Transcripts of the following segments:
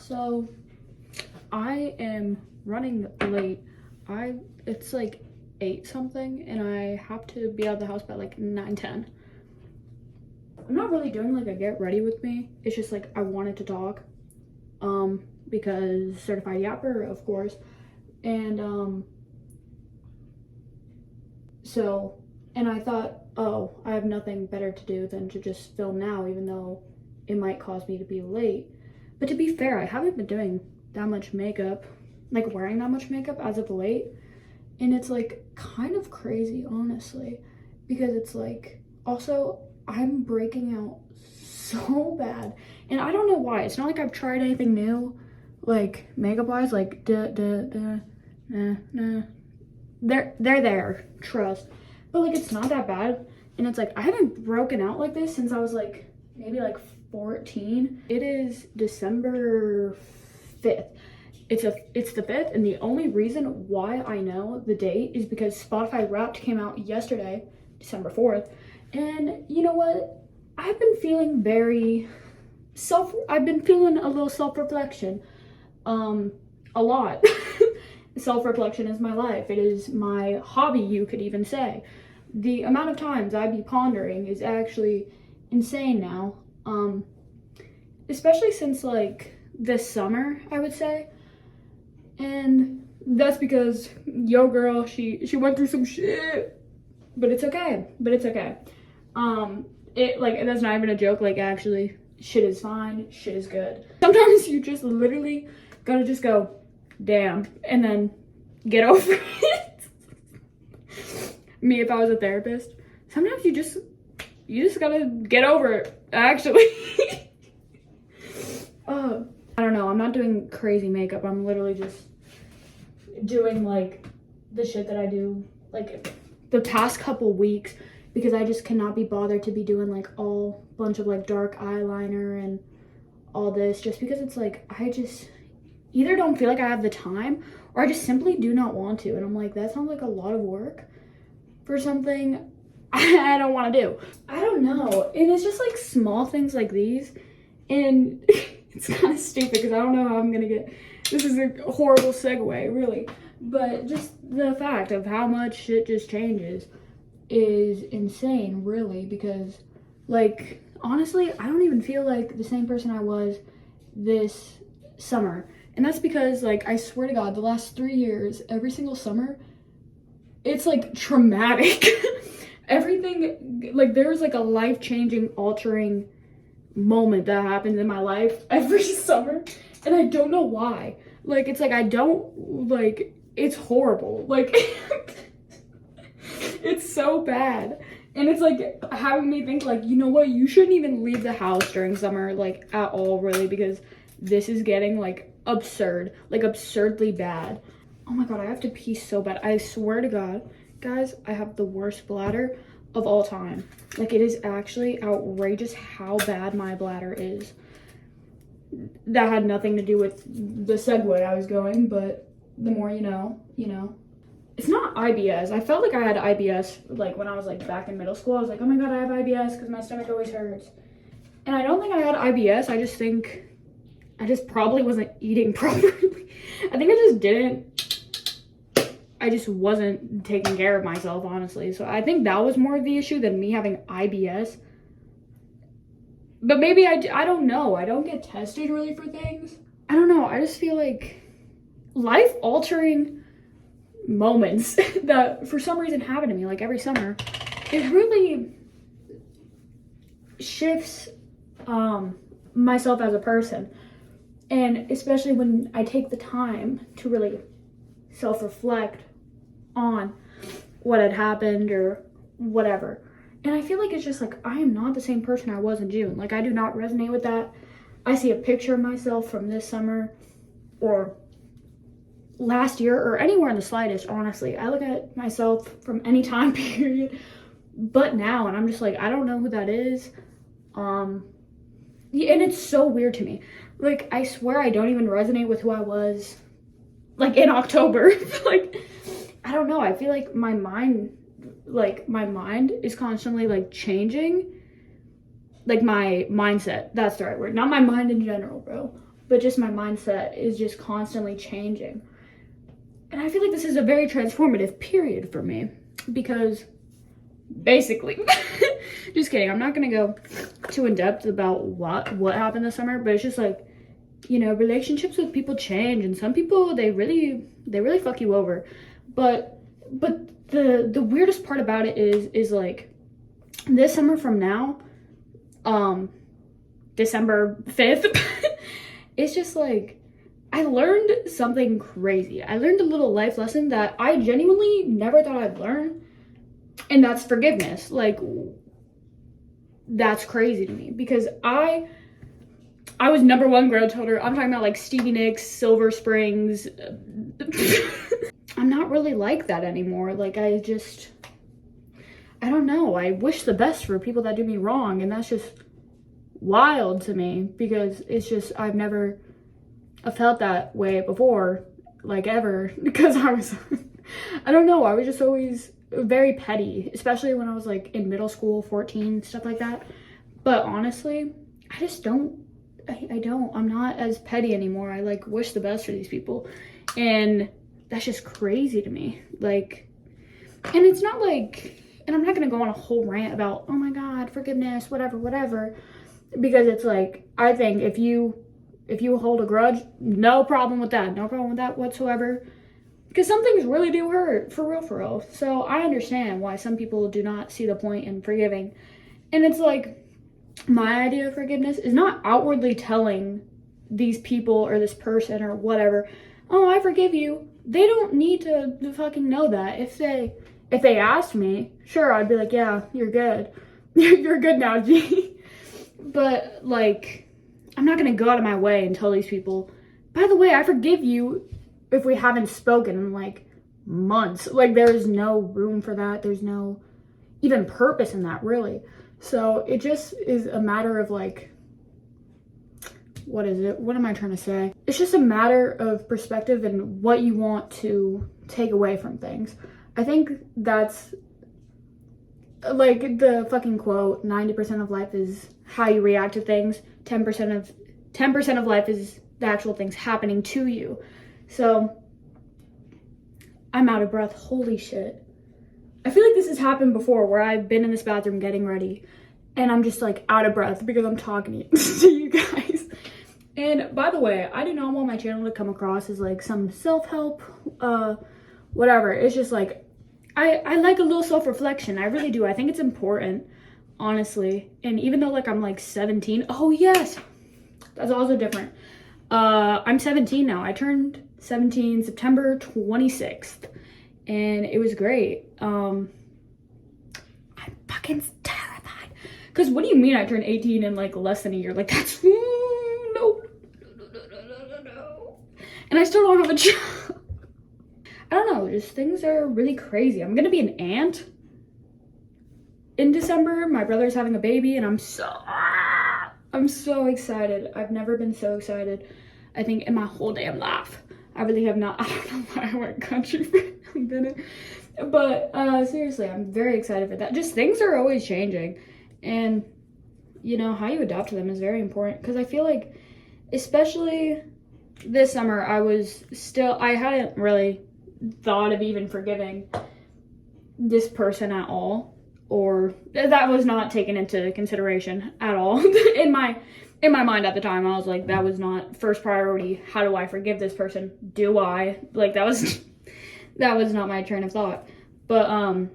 So I am running late. It's like 8 something and I have to be out of the house by like 9:10. I'm not really doing like a get ready with me. It's just like I wanted to talk because certified yapper, of course. And and I thought, oh, I have nothing better to do than to just film now, even though it might cause me to be late. But to be fair, I haven't been doing that much makeup, like wearing that much makeup as of late. And it's like kind of crazy, honestly, because it's like, also I'm breaking out so bad. And I don't know why. It's not like I've tried anything new, like makeup wise, like they're there, trust. But like it's not that bad. And it's like I haven't broken out like this since I was like maybe like 14. It is December 5th. It's the 5th, and the only reason why I know the date is because Spotify Wrapped came out yesterday, December 4th. And you know what? I've been feeling I've been feeling a little self-reflection. A lot. Self-reflection is my life. It is my hobby, you could even say. The amount of times I be pondering is actually insane now. Especially since like this summer, I would say. And that's because yo girl, she went through some shit. But it's okay. That's not even a joke. Like actually, shit is fine, shit is good. Sometimes you just literally gotta just go, damn, and then get over it. Me, if I was a therapist, sometimes you just gotta get over it, actually. I don't know, I'm not doing crazy makeup. I'm literally just doing like the shit that I do like the past couple weeks because I just cannot be bothered to be doing like all bunch of like dark eyeliner and all this, just because it's like I just either don't feel like I have the time or I just simply do not want to. And I'm like, that sounds like a lot of work for something I don't want to do. I don't know. And it's just like small things like these. And it's kind of stupid because I don't know how I'm going to get... This is a horrible segue, really. But just the fact of how much shit just changes is insane, really. Because, like, honestly, I don't even feel like the same person I was this summer. And that's because, like, I swear to God, the last 3 years, every single summer, it's, like, traumatic. Everything, like, there's, like, a life-changing, altering moment that happens in my life every summer. And I don't know why. Like, it's, like, I don't, like, it's horrible. Like, it's so bad. And it's, like, having me think, like, you know what? You shouldn't even leave the house during summer, like, at all, really, because this is getting, like, absurd, like absurdly bad. Oh my God, I have to pee so bad. I swear to God, guys, I have the worst bladder of all time. Like, it is actually outrageous how bad my bladder is. That had nothing to do with the segue I was going, but the more you know, you know. It's not IBS. I felt like I had IBS like when I was like back in middle school. I was like, oh my God, I have IBS because my stomach always hurts. And I don't think I had IBS. I just think I just probably wasn't eating properly. I think I just wasn't taking care of myself, honestly. So I think that was more of the issue than me having IBS. But maybe I don't know. I don't get tested really for things. I don't know. I just feel like life-altering moments that for some reason happen to me, like every summer, it really shifts myself as a person. And especially when I take the time to really self-reflect on what had happened or whatever. And I feel like it's just like, I am not the same person I was in June. Like, I do not resonate with that. I see a picture of myself from this summer or last year or anywhere in the slightest, honestly. I look at myself from any time period but now, and I'm just like, I don't know who that is. Yeah, and it's so weird to me. Like, I swear I don't even resonate with who I was, like, in October. Like, I don't know. I feel like my mind is constantly, like, changing. Like, my mindset. That's the right word. Not my mind in general, bro. but just my mindset is just constantly changing. And I feel like this is a very transformative period for me because basically, just kidding, I'm not gonna go too in depth about what happened this summer, but it's just like, you know, relationships with people change, and some people, they really fuck you over. But the weirdest part about it is like this summer from now, December 5th, it's just like I learned something crazy. I learned a little life lesson that I genuinely never thought I'd learn, and that's forgiveness. Like, that's crazy to me because I was number one growth holder. I'm talking about like Stevie Nicks, Silver Springs. I'm not really like that anymore. Like, I don't know. I wish the best for people that do me wrong, and that's just wild to me because it's just, I've never felt that way before, like ever, because I don't know, I was just always very petty, especially when I was like in middle school, 14, stuff like that. But honestly, I just don't, I'm not as petty anymore. I like wish the best for these people, and that's just crazy to me. Like, and it's not like, and I'm not gonna go on a whole rant about, oh my God, forgiveness, whatever, because it's like, I think if you hold a grudge, no problem with that whatsoever, because some things really do hurt, for real. So I understand why some people do not see the point in forgiving. And it's like, my idea of forgiveness is not outwardly telling these people or this person or whatever, oh, I forgive you. They don't need to fucking know that. If they asked me, sure, I'd be like, yeah, you're good. You're good now, G. But like, I'm not gonna go out of my way and tell these people, by the way, I forgive you, if we haven't spoken in like months. Like, there's no room for that. There's no even purpose in that, really. So it just is a matter of like, what is it? What am I trying to say? It's just a matter of perspective and what you want to take away from things. I think that's like the fucking quote, 90% of life is how you react to things. 10% of life is the actual things happening to you. So I'm out of breath. Holy shit. I feel like this has happened before where I've been in this bathroom getting ready and I'm just like out of breath because I'm talking to you guys. And by the way, I do not want my channel to come across as like some self-help, whatever. It's just like, I like a little self-reflection. I really do. I think it's important, honestly. And even though like I'm like 17, oh yes, that's also different. I'm 17 now. I turned 17 September 26th. And it was great. I'm fucking terrified. Because what do you mean I turned 18 in like less than a year? Like, that's, no. And I still don't have a job. I don't know, just things are really crazy. I'm gonna be an aunt in December. My brother's having a baby and I'm so excited. I've never been so excited, I think, in my whole damn life. I really have not. I don't know why I went country for a minute. But seriously, I'm very excited for that. Just things are always changing. And, you know, how you adapt to them is very important. Because I feel like, especially this summer, I hadn't really thought of even forgiving this person at all. Or that was not taken into consideration at all in my mind at the time. I was like, that was not first priority. How do I forgive this person? Do I? Like, that was not my train of thought. But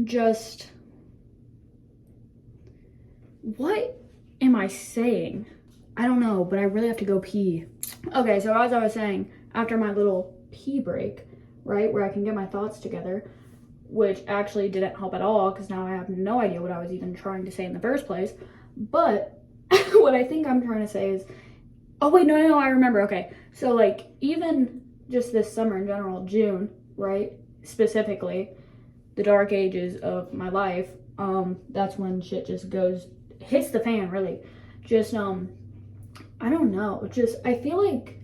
just, what am I saying? I don't know, but I really have to go pee. Okay, so as I was saying, after my little pee break, right, where I can get my thoughts together, which actually didn't help at all because now I have no idea what I was even trying to say in the first place. But what I think I'm trying to say is, oh wait, no, I remember. Okay, so like even just this summer in general, June, right, specifically, the dark ages of my life, that's when shit just hits the fan, really. Just I don't know, just I feel like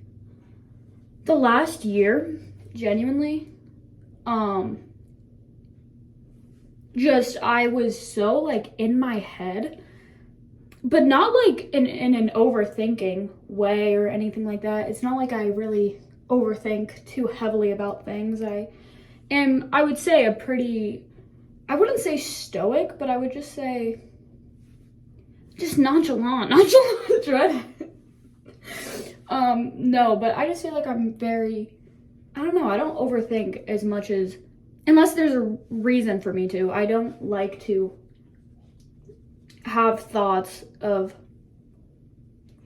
the last year, genuinely, just I was so like in my head but not like in an overthinking way or anything like that. It's not like I really overthink too heavily about things. I am, I would say, a pretty, I wouldn't say stoic, but I would just say just nonchalant dread. No, but I just feel like I'm very, I don't know, I don't overthink as much as, unless there's a reason for me to. I don't like to have thoughts of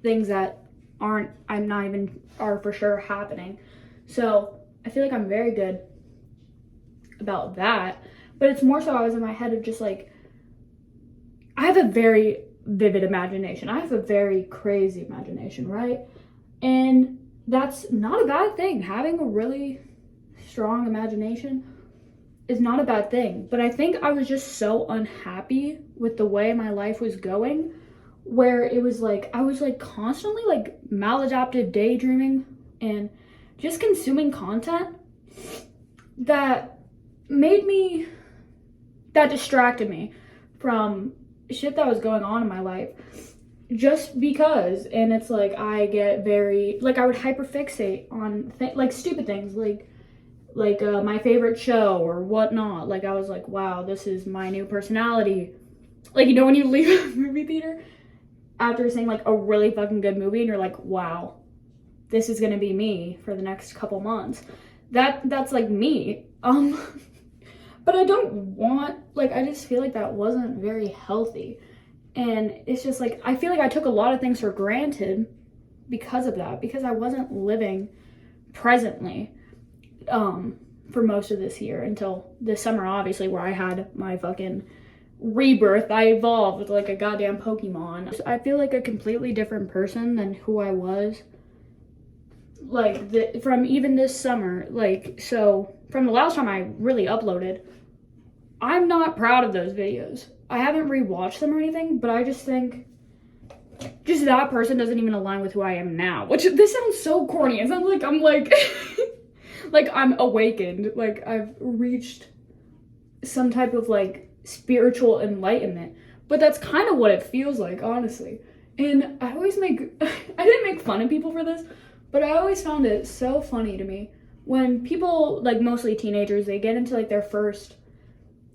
things that I'm not even, are for sure happening. So I feel like I'm very good about that. But it's more so I was in my head of just like, I have a very vivid imagination. I have a very crazy imagination, right? And that's not a bad thing. Having a really strong imagination is not a bad thing. But I think I was just so unhappy with the way my life was going, where it was like, I was like constantly like maladaptive daydreaming and just consuming content that distracted me from shit that was going on in my life, just because. And it's like I get very, like, I would hyperfixate on like stupid things, like my favorite show or whatnot. Like I was like, wow, this is my new personality. Like, you know, when you leave a movie theater after seeing like a really fucking good movie and you're like, wow, this is gonna be me for the next couple months. That's like me. But I don't want, like, I just feel like that wasn't very healthy. And it's just like, I feel like I took a lot of things for granted because of that, because I wasn't living presently for most of this year until this summer, obviously, where I had my fucking rebirth. I evolved like a goddamn Pokemon. I feel like a completely different person than who I was, like, from even this summer. Like, so from the last time I really uploaded, I'm not proud of those videos. I haven't rewatched them or anything, but I just think just that person doesn't even align with who I am now, which, this sounds so corny. It sounds like I'm like like I'm awakened, like I've reached some type of like spiritual enlightenment, but that's kind of what it feels like, honestly. And I always I didn't make fun of people for this, but I always found it so funny to me when people, like mostly teenagers, they get into like their first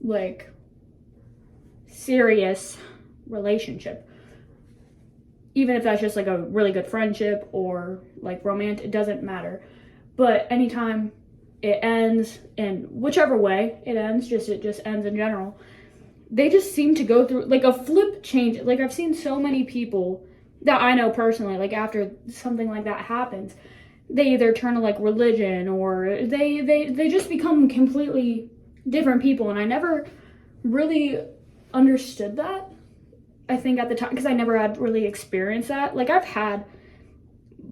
like serious relationship, even if that's just like a really good friendship or like romantic, it doesn't matter. But anytime it ends, in whichever way it ends, it just ends in general, they just seem to go through like a flip change. Like, I've seen so many people that I know personally, like after something like that happens, they either turn to like religion or they just become completely different people. And I never really understood that, I think, at the time, because I never had really experienced that. Like, I've had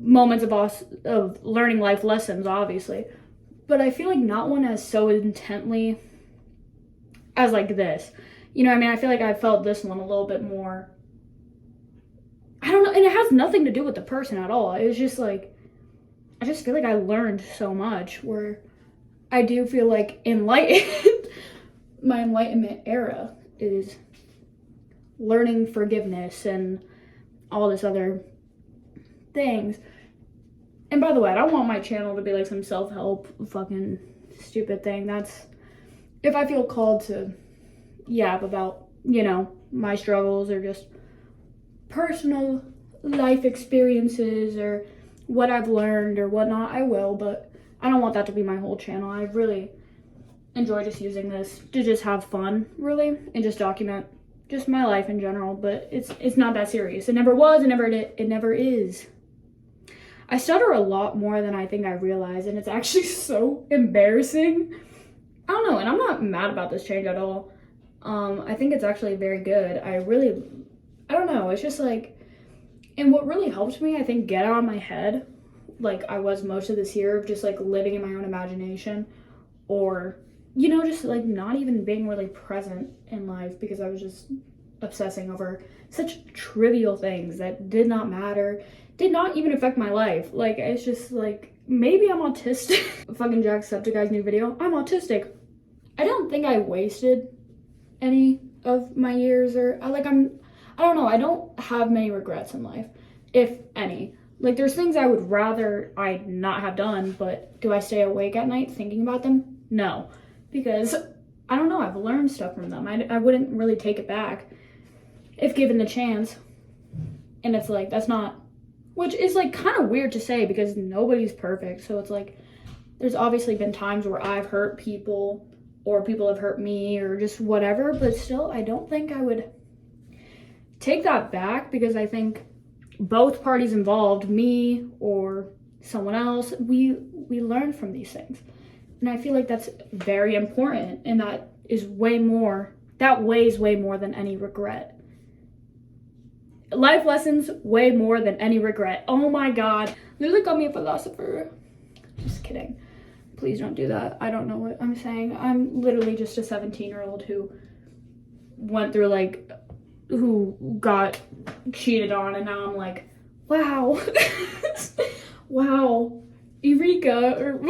moments of learning life lessons, obviously, but I feel like not one as so intently as like this. You know what I mean? I feel like I felt this one a little bit more, I don't know, and it has nothing to do with the person at all. It was just like, I just feel like I learned so much, where I do feel like enlightened. My enlightenment era is learning forgiveness and all this other things. And by the way, I don't want my channel to be like some self-help fucking stupid thing. That's, if I feel called to yap about, you know, my struggles or just personal life experiences or what I've learned or whatnot, I will, but I don't want that to be my whole channel. I really enjoy just using this to just have fun, really, and just document just my life in general. But it's not that serious. It never was, it never is. I stutter a lot more than I think I realize, and it's actually so embarrassing. I don't know, and I'm not mad about this change at all. I think it's actually very good. I don't know, it's just like, and what really helped me, I think, get out of my head, like I was most of this year, of just like living in my own imagination, or, you know, just like not even being really present in life, because I was just obsessing over such trivial things that did not matter, did not even affect my life. Like, it's just like, maybe I'm autistic. Fucking Jacksepticeye's new video, I'm autistic. I don't think I wasted any of my years, or I I don't know, I don't have many regrets in life, if any. Like, there's things I would rather I not have done, but do I stay awake at night thinking about them? No, because I don't know, I've learned stuff from them. I wouldn't really take it back if given the chance. And it's like, that's not, which is like kind of weird to say because nobody's perfect. So it's like, there's obviously been times where I've hurt people or people have hurt me or just whatever, but still, I don't think I would take that back because I think both parties involved, me or someone else, we learn from these things. And I feel like that's very important, and that weighs way more than any regret. Life lessons way more than any regret. Oh my God. Literally got me a philosopher. Just kidding. Please don't do that. I don't know what I'm saying. I'm literally just a 17-year-old who went through like, who got cheated on, and now I'm like, wow. Wow. Eureka. Or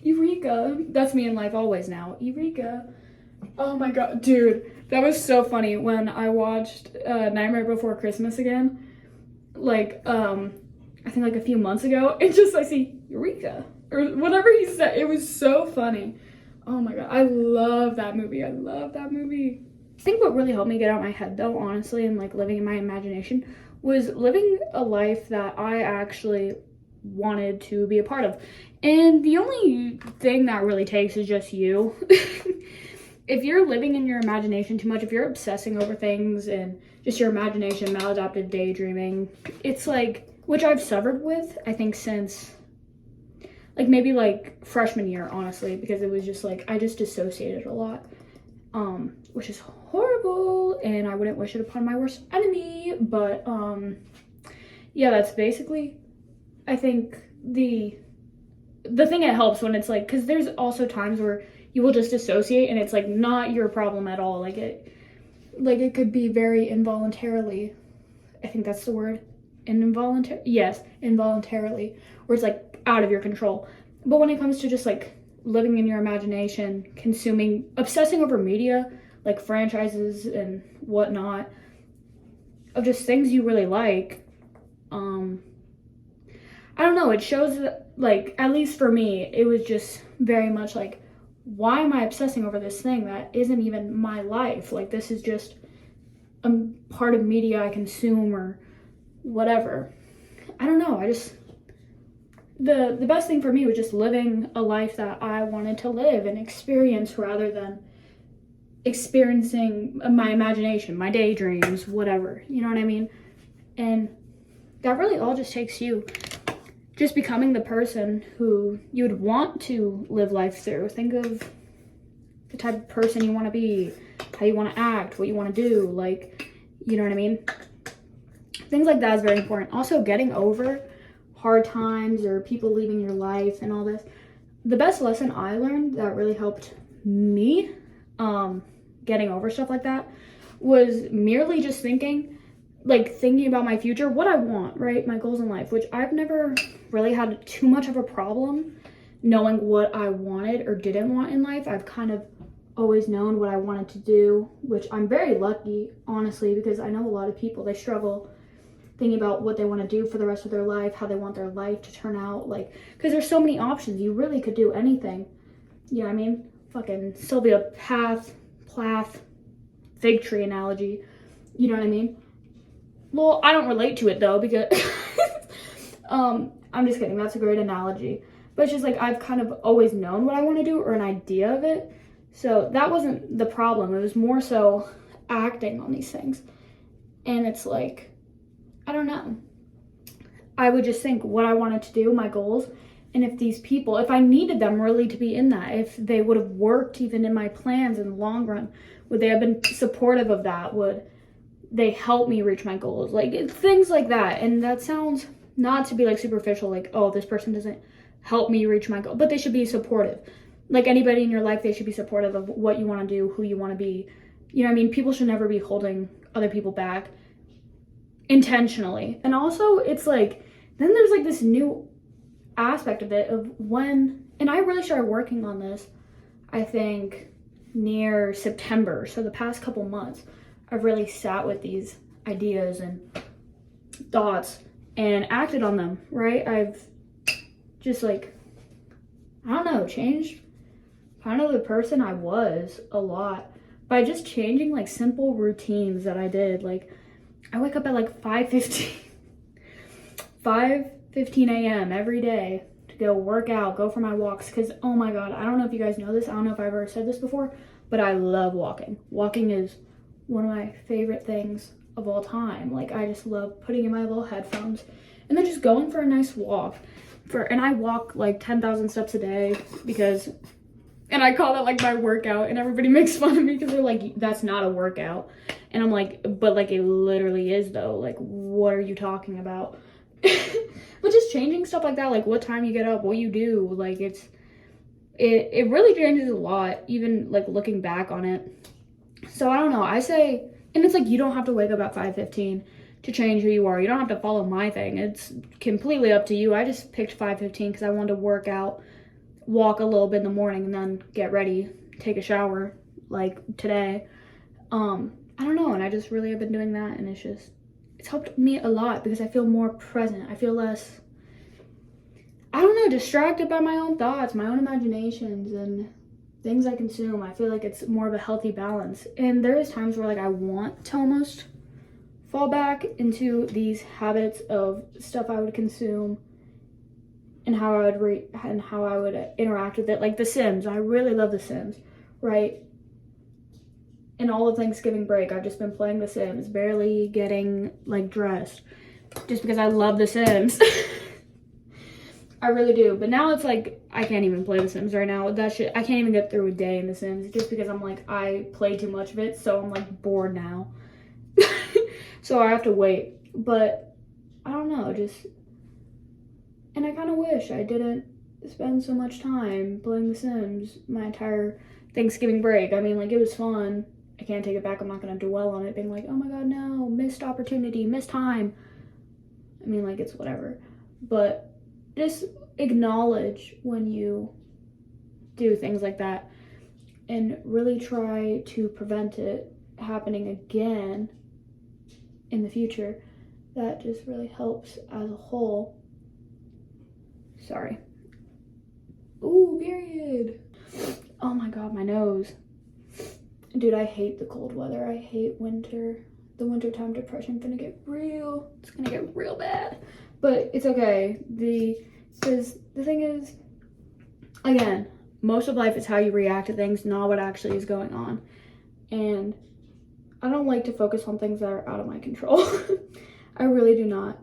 Eureka. That's me in life always now. Eureka. Oh my God, dude. That was so funny when I watched Nightmare Before Christmas again. Like, I think like a few months ago. It just, I see Eureka. Or whatever he said. It was so funny. Oh my God. I love that movie. I think what really helped me get out of my head though, honestly, and like living in my imagination was living a life that I actually wanted to be a part of. And the only thing that really takes is just you. If you're living in your imagination too much, if you're obsessing over things and just your imagination, maladaptive daydreaming, it's like, which I've suffered with, I think since like maybe like freshman year, honestly, because it was just like, I just dissociated a lot, which is horrible and I wouldn't wish it upon my worst enemy. But yeah, that's basically, I think the thing that helps when it's like, because there's also times where you will just dissociate and it's like not your problem at all. Like it could be very involuntarily, I think that's the word, involuntarily, where it's like out of your control. But when it comes to just like living in your imagination, obsessing over media, like franchises and whatnot, of just things you really like, I don't know, it shows that, like, at least for me, it was just very much like, why am I obsessing over this thing that isn't even my life? Like, this is just a part of media I consume or whatever. I don't know, the best thing for me was just living a life that I wanted to live and experience rather than experiencing my imagination, my daydreams, whatever, you know what I mean? And that really all just takes you just becoming the person who you would want to live life through. Think of the type of person you want to be, how you want to act, what you want to do, like, you know what I mean? Things like that is very important. Also, getting over hard times or people leaving your life and all this. The best lesson I learned that really helped me getting over stuff like that was merely just thinking about my future, what I want, right? My goals in life, which I've never really had too much of a problem knowing what I wanted or didn't want in life. I've kind of always known what I wanted to do, which I'm very lucky, honestly, because I know a lot of people, they struggle thinking about what they want to do for the rest of their life, how they want their life to turn out, like, because there's so many options. You really could do anything. You know what I mean? Fucking Sylvia Plath, fig tree analogy. You know what I mean? Well, I don't relate to it though, because I'm just kidding. That's a great analogy. But it's just like, I've kind of always known what I want to do or an idea of it. So that wasn't the problem. It was more so acting on these things. And it's like, I don't know. I would just think what I wanted to do, my goals, and if these people, if I needed them really to be in that, if they would have worked even in my plans in the long run, would they have been supportive of that? Would they help me reach my goals? Like, things like that. And that sounds not to be like superficial, like, oh, this person doesn't help me reach my goal, but they should be supportive. Like anybody in your life, they should be supportive of what you want to do, who you want to be. You know what I mean? People should never be holding other people back intentionally. And also, it's like, then there's like this new aspect of it of when, and I really started working on this, I think near September, so the past couple months, I've really sat with these ideas and thoughts and acted on them, right? I've just like, I don't know, changed kind of the person I was a lot by just changing like simple routines that I did. Like I wake up at like 5:15 a.m. every day to go work out, go for my walks. Because, oh my God, I don't know if you guys know this. I don't know if I've ever said this before, but I love walking. Walking is one of my favorite things of all time. Like, I just love putting in my little headphones and then just going for a nice walk. And I walk like 10,000 steps a day because, and I call that like my workout, and everybody makes fun of me because they're like, that's not a workout. And I'm like, but like it literally is though. Like, what are you talking about? But just changing stuff like that, like what time you get up, what you do, like it really changes a lot, even like looking back on it. So I don't know, I say, and it's like you don't have to wake up at 5:15 to change who you are. You don't have to follow my thing. It's completely up to you. I just picked 5:15 because I wanted to work out, walk a little bit in the morning, and then get ready, take a shower like today. I don't know, and I just really have been doing that, and it's helped me a lot because I feel more present. I feel less, I don't know, distracted by my own thoughts, my own imaginations, and things I consume. I feel like it's more of a healthy balance. And there is times where like I want to almost fall back into these habits of stuff I would consume and how I would interact with it. Like The Sims. I really love The Sims, right? And all of Thanksgiving break, I've just been playing The Sims, barely getting like dressed, just because I love The Sims. I really do. But now it's like I can't even play The Sims right now. That shit, I can't even get through a day in The Sims just because I'm like, I play too much of it, so I'm like bored now. So I have to wait. But I don't know, and I kind of wish I didn't spend so much time playing The Sims my entire Thanksgiving break. I mean, like, it was fun. I can't take it back. I'm not going to dwell on it being like, oh my God, no, missed opportunity, missed time. I mean, like, it's whatever. But just acknowledge when you do things like that and really try to prevent it happening again in the future. That just really helps as a whole. Sorry. Ooh, period. Oh my God, my nose. Dude, I hate the cold weather. I hate winter. The wintertime depression gonna get real. It's gonna get real bad. But it's okay. Because the thing is, again, most of life is how you react to things, not what actually is going on. And I don't like to focus on things that are out of my control. I really do not.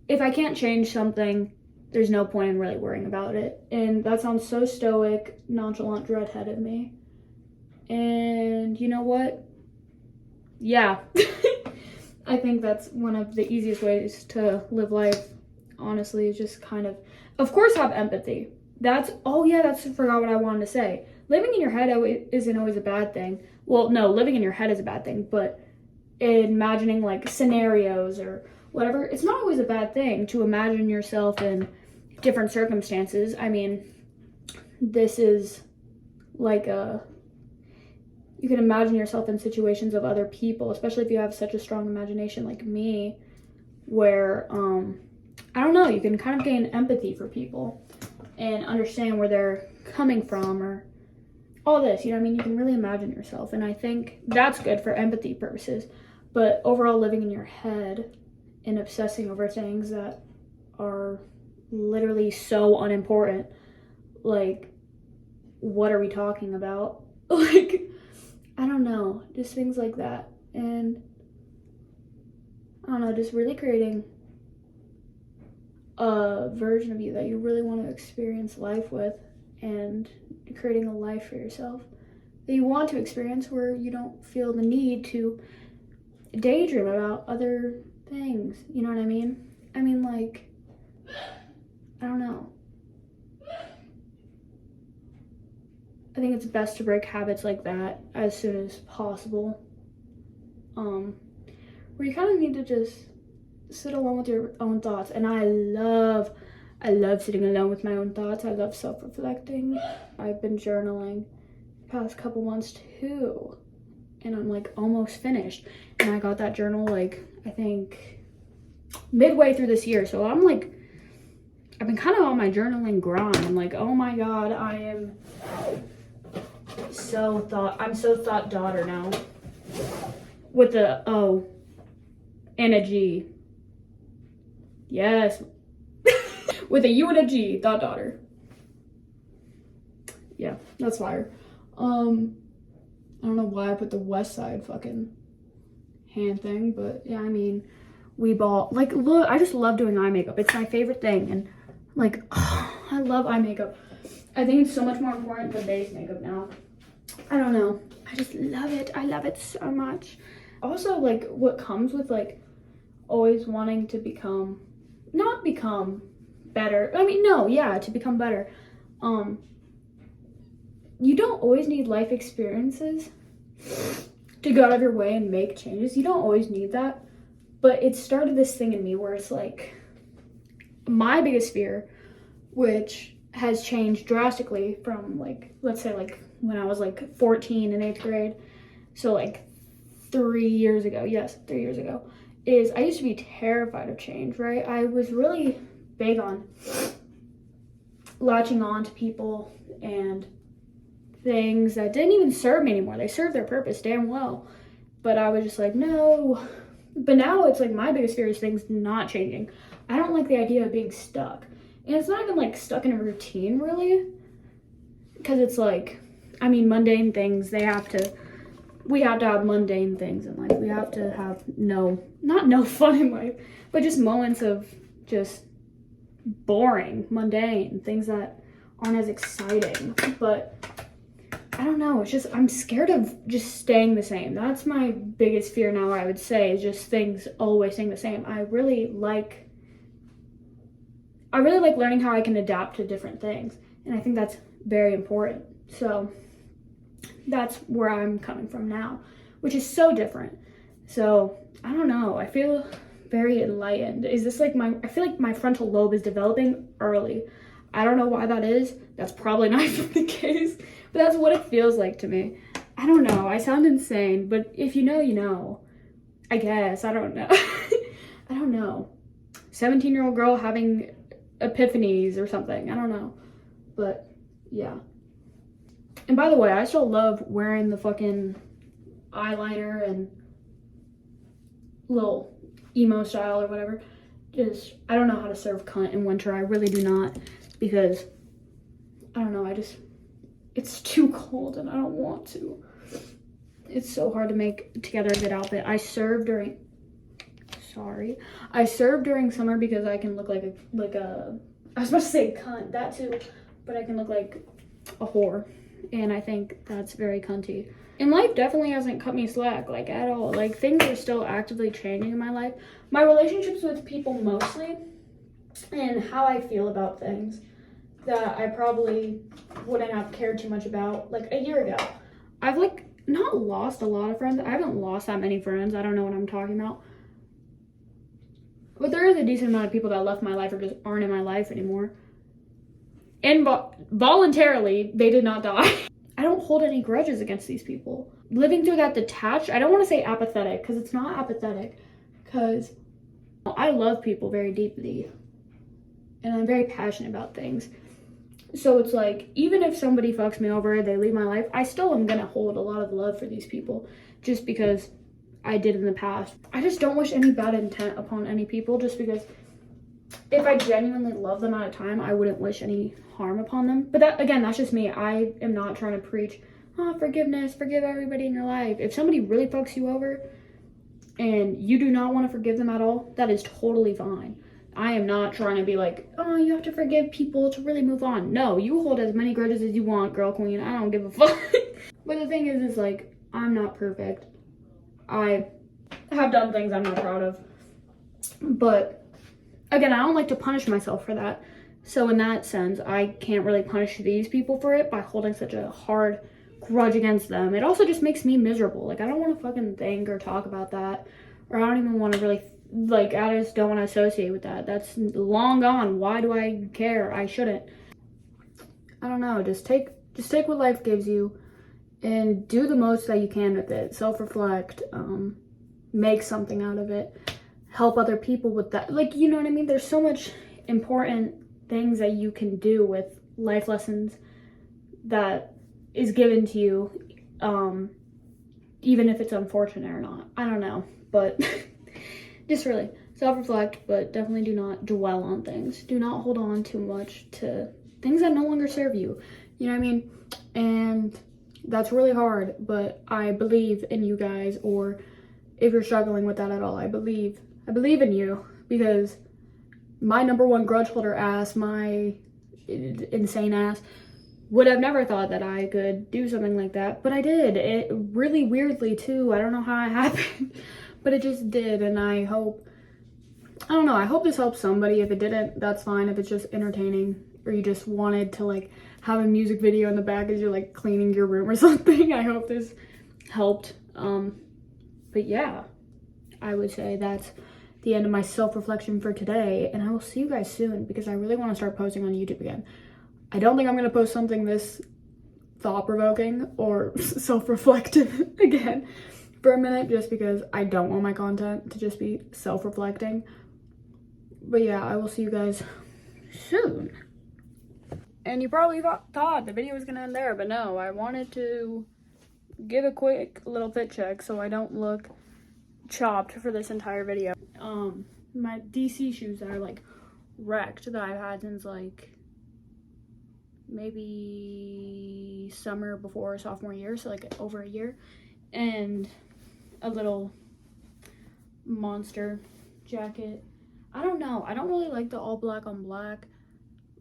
If I can't change something, there's no point in really worrying about it. And that sounds so stoic, nonchalant, dreadhead of me. And you know what? Yeah. I think that's one of the easiest ways to live life, honestly, is just kind of course, have empathy. I forgot what I wanted to say. Living in your head isn't always a bad thing. Well, no, living in your head is a bad thing, but imagining like scenarios or whatever, it's not always a bad thing to imagine yourself in different circumstances. I mean, this is like you can imagine yourself in situations of other people, especially if you have such a strong imagination like me, where, I don't know, you can kind of gain empathy for people and understand where they're coming from or all this, you know what I mean? You can really imagine yourself, and I think that's good for empathy purposes. But overall, living in your head and obsessing over things that are literally so unimportant, like, what are we talking about? Like, I don't know, just things like that. And I don't know, just really creating a version of you that you really want to experience life with, and creating a life for yourself that you want to experience, where you don't feel the need to daydream about other things. You know what I mean? I mean, like, I don't know. I think it's best to break habits like that as soon as possible. Where you kind of need to just sit alone with your own thoughts. And I love sitting alone with my own thoughts. I love self-reflecting. I've been journaling the past couple months too. and I'm like almost finished. And I got that journal like, I think midway through this year. So I'm like, I've been kind of on my journaling grind. I'm like, oh my God, I'm so thought daughter now. With the O and a G. Yes. With a U and a G, thought daughter. Yeah, that's fire. I don't know why I put the West Side fucking hand thing, but yeah, I mean, we bought, like, look, I just love doing eye makeup. It's my favorite thing, and like, oh, I love eye makeup. I think it's so much more important than base makeup now. I don't know. I just love it. I love it so much. Also, like, what comes with, like, always wanting to not become better. I mean, no, yeah, to become better. You don't always need life experiences to go out of your way and make changes. You don't always need that. But it started this thing in me where it's like, my biggest fear, which has changed drastically from, like, let's say, like, when I was, like, 14 in 8th grade. So, like, 3 years ago, yes, 3 years ago, is I used to be terrified of change, right? I was really big on latching on to people and things that didn't even serve me anymore. They served their purpose damn well. But I was just like, no. But now it's like my biggest fear is things not changing. I don't like the idea of being stuck. And it's not even like stuck in a routine, really. Because it's like, I mean, mundane things, we have to have mundane things in life. We have to have not no fun in life, but just moments of just boring, mundane, things that aren't as exciting. But I don't know, it's just, I'm scared of just staying the same. That's my biggest fear now, I would say, is just things always staying the same. I really like learning how I can adapt to different things. And I think that's very important. So that's where I'm coming from now, which is so different. So I don't know, I feel very enlightened. Is this like I feel like my frontal lobe is developing early. I don't know why that is. That's probably not even the case, but that's what it feels like to me. I don't know, I sound insane, but if you know, you know. I guess, I don't know. I don't know. 17-year-old girl having epiphanies or something, I don't know. But yeah. And by the way, I still love wearing the fucking eyeliner and little emo style or whatever. Just, I don't know how to serve cunt in winter. I really do not, because I don't know, it's too cold and I don't want to. It's so hard to make together a good outfit. I serve during summer because I can look like a I was about to say cunt, that too, but I can look like a whore. And I think that's very cunty. And life definitely hasn't cut me slack, like, at all. Like, things are still actively changing in my life. My relationships with people mostly, and how I feel about things that I probably wouldn't have cared too much about, like, a year ago. I've, like, not lost a lot of friends. I haven't lost that many friends. I don't know what I'm talking about. But there is a decent amount of people that left my life or just aren't in my life anymore. And voluntarily, they did not die. I don't hold any grudges against these people. Living through that detached, I don't want to say apathetic, because it's not apathetic, because I love people very deeply, and I'm very passionate about things. So it's like, even if somebody fucks me over, they leave my life, I still am gonna hold a lot of love for these people, just because I did in the past. I just don't wish any bad intent upon any people, just because if I genuinely love them at a time, I wouldn't wish any harm upon them. But that, again, that's just me. I am not trying to preach, forgiveness, forgive everybody in your life. If somebody really fucks you over and you do not want to forgive them at all, that is totally fine. I am not trying to be like, you have to forgive people to really move on. No, you hold as many grudges as you want, girl queen. I don't give a fuck. But the thing is like, I'm not perfect. I have done things I'm not proud of. But again, I don't like to punish myself for that. So in that sense, I can't really punish these people for it by holding such a hard grudge against them. It also just makes me miserable. Like, I don't want to fucking think or talk about that. Or I don't even want to really, like, I just don't want to associate with that. That's long gone. Why do I care? I shouldn't. I don't know. Just take what life gives you and do the most that you can with it. Self-reflect, make something out of it, help other people with that. Like, you know what I mean? There's so much important things that you can do with life lessons that is given to you, even if it's unfortunate or not. I don't know, but just really self-reflect, but definitely do not dwell on things. Do not hold on too much to things that no longer serve you. You know what I mean? And that's really hard, but I believe in you guys, or if you're struggling with that at all, I believe in you, because my number one grudge holder ass, my insane ass, would have never thought that I could do something like that, but I did. It really weirdly too. I don't know how it happened, but it just did. And I hope this helps somebody. If it didn't, that's fine. If it's just entertaining, or you just wanted to like have a music video in the back as you're like cleaning your room or something, I hope this helped. But yeah, I would say that's the end of my self-reflection for today, and I will see you guys soon, because I really want to start posting on YouTube again. I don't think I'm going to post something this thought-provoking or self-reflective again for a minute, just because I don't want my content to just be self-reflecting. But yeah, I will see you guys soon. And you probably thought the video was going to end there, but no, I wanted to give a quick little fit check so I don't look chopped for this entire video. My DC shoes that are like wrecked, that I've had since like maybe summer before sophomore year, so like over a year, and a little monster jacket. I don't know, I don't really like the all black on black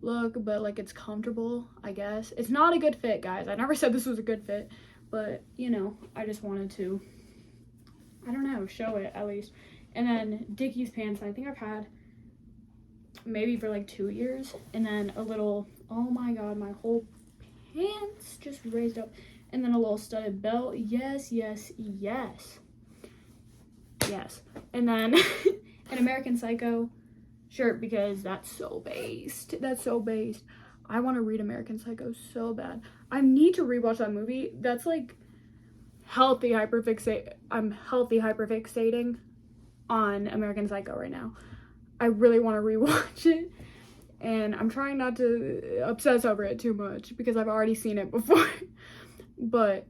look, but like it's comfortable, I guess. It's not a good fit, guys. I never said this was a good fit, but you know, I just wanted to, I don't know, show it at least. And then Dickies pants, I think I've had maybe for like 2 years. And then a little, oh my god, my whole pants just raised up. And then a little studded belt. Yes, yes, yes. Yes. And then an American Psycho shirt, because that's so based. That's so based. I want to read American Psycho so bad. I need to rewatch that movie. That's like I'm healthy hyperfixating on American Psycho right now. I really want to rewatch it, and I'm trying not to obsess over it too much because I've already seen it before. But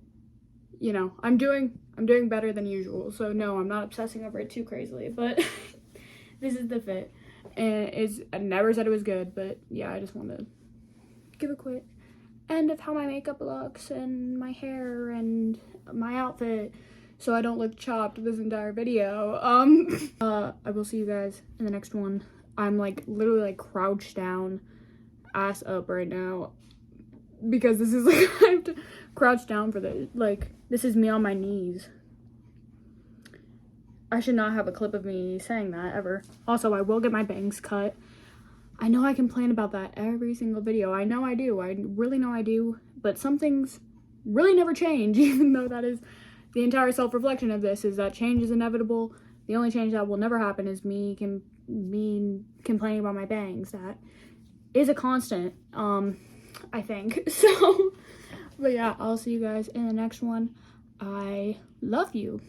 you know, I'm doing better than usual, so no, I'm not obsessing over it too crazily. But this is the fit, and I never said it was good, but yeah, I just want to give a quick end of how my makeup looks and my hair and my outfit, so I don't look chopped this entire video. I will see you guys in the next one. I'm like literally like crouched down, ass up right now, because this is like I have to crouch down for this. Like, this is me on my knees. I should not have a clip of me saying that ever. Also, I will get my bangs cut. I know I complain about that every single video. I know I do. I really know I do. But some things really never change, even though that is the entire self-reflection of this, is that change is inevitable. The only change that will never happen is me complaining about my bangs. That is a constant, I think. So, but yeah, I'll see you guys in the next one. I love you.